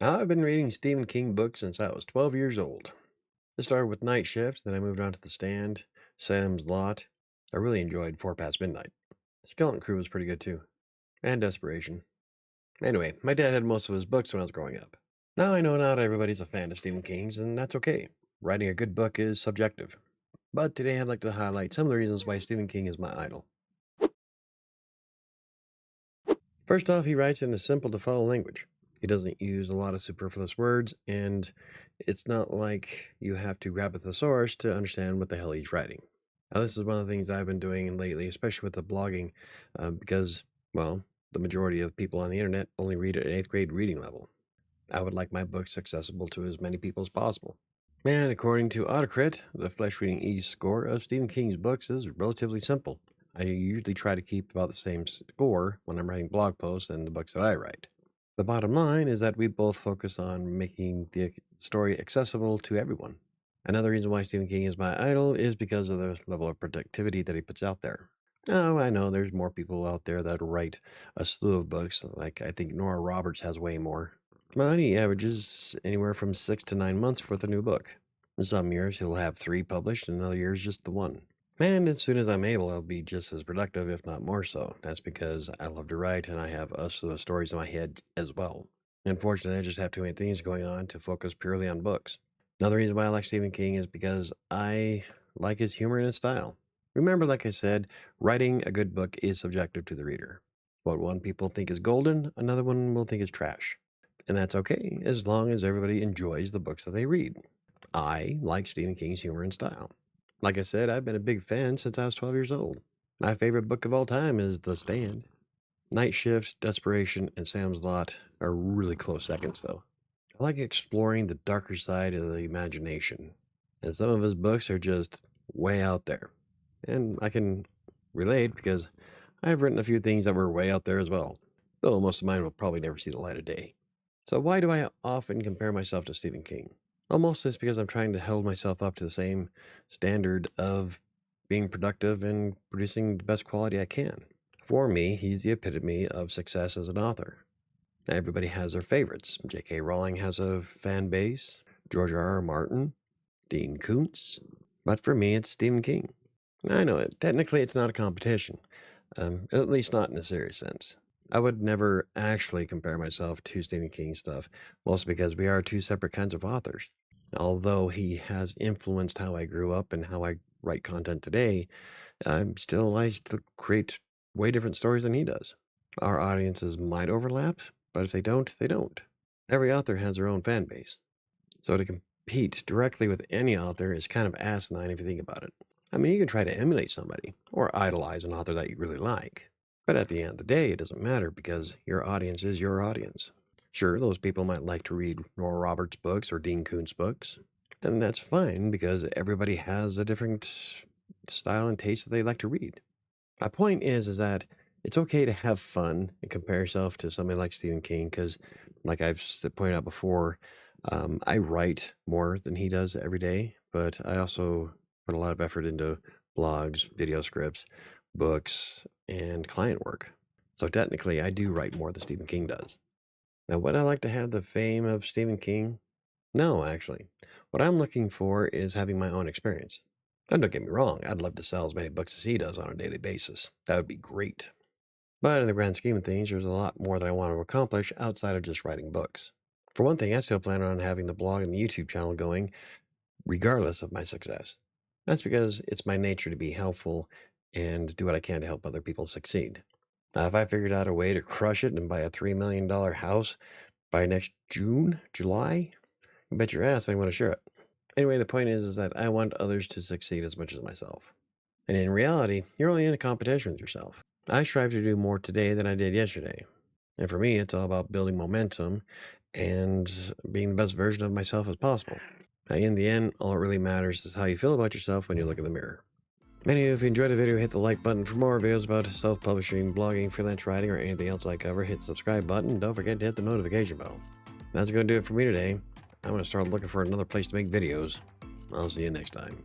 I've been reading Stephen King books since I was 12 years old. It started with Night Shift, then I moved on to The Stand, Salem's Lot. I really enjoyed Four Past Midnight. Skeleton Crew was pretty good too. And Desperation. Anyway, my dad had most of his books when I was growing up. Now I know not everybody's a fan of Stephen King's, and that's okay. Writing a good book is subjective. But today I'd like to highlight some of the reasons why Stephen King is my idol. First off, he writes in a simple to follow language. He doesn't use a lot of superfluous words, and it's not like you have to grab a thesaurus to understand what the hell he's writing. Now, this is one of the things I've been doing lately, especially with the blogging, because, well, the majority of people on the internet only read at an eighth grade reading level. I would like my books accessible to as many people as possible. And according to Autocrit, the Flesh Reading E score of Stephen King's books is relatively simple. I usually try to keep about the same score when I'm writing blog posts and the books that I write. The bottom line is that we both focus on making the story accessible to everyone. Another reason why Stephen King is my idol is because of the level of productivity that he puts out there. Oh, I know there's more people out there that write a slew of books, like I think Nora Roberts has way more. But he averages anywhere from 6 to 9 months for the new book. In some years, he'll have 3 published, and in other years, just the one. And as soon as I'm able, I'll be just as productive, if not more so. That's because I love to write and I have a slew of stories in my head as well. Unfortunately, I just have too many things going on to focus purely on books. Another reason why I like Stephen King is because I like his humor and his style. Remember, like I said, writing a good book is subjective to the reader. What one people think is golden, another one will think is trash. And that's okay, as long as everybody enjoys the books that they read. I like Stephen King's humor and style. Like I said, I've been a big fan since I was 12 years old. My favorite book of all time is The Stand. Night Shift, Desperation, and Sam's Lot are really close seconds, though. I like exploring the darker side of the imagination, and some of his books are just way out there. And I can relate because I've written a few things that were way out there as well, though most of mine will probably never see the light of day. So why do I often compare myself to Stephen King? Well, mostly it's because I'm trying to hold myself up to the same standard of being productive and producing the best quality I can. For me, he's the epitome of success as an author. Everybody has their favorites. J.K. Rowling has a fan base, George R.R. Martin, Dean Koontz. But for me, it's Stephen King. I know it. Technically, it's not a competition, at least not in a serious sense. I would never actually compare myself to Stephen King's stuff, mostly because we are two separate kinds of authors. Although he has influenced how I grew up and how I write content today, I still create way different stories than he does. Our audiences might overlap, but if they don't, they don't. Every author has their own fan base. So to compete directly with any author is kind of asinine if you think about it. I mean, you can try to emulate somebody or idolize an author that you really like. But at the end of the day, it doesn't matter because your audience is your audience. Sure, those people might like to read Nora Roberts' books or Dean Koontz books, and that's fine because everybody has a different style and taste that they like to read. My point is that it's okay to have fun and compare yourself to somebody like Stephen King because, like pointed out before, I write more than he does every day, but I also put a lot of effort into blogs, video scripts, books, and client work. So technically, I do write more than Stephen King does. Now, would I like to have the fame of Stephen King? No, actually. What I'm looking for is having my own experience. And don't get me wrong, I'd love to sell as many books as he does on a daily basis. That would be great. But in the grand scheme of things, there's a lot more that I want to accomplish outside of just writing books. For one thing, I still plan on having the blog and the YouTube channel going, regardless of my success. That's because it's my nature to be helpful and do what I can to help other people succeed. Now, if I figured out a way to crush it and buy a $3 million house by next July, you bet your ass I want to share it. Anyway, the point is that I want others to succeed as much as myself. And in reality, you're only in a competition with yourself. I strive to do more today than I did yesterday. And for me, it's all about building momentum and being the best version of myself as possible. Now, in the end, all that really matters is how you feel about yourself when you look in the mirror. Many of you, if you enjoyed the video, hit the like button. For more videos about self-publishing, blogging, freelance writing, or anything else I cover, hit the subscribe button. Don't forget to hit the notification bell. That's going to do it for me today. I'm going to start looking for another place to make videos. I'll see you next time.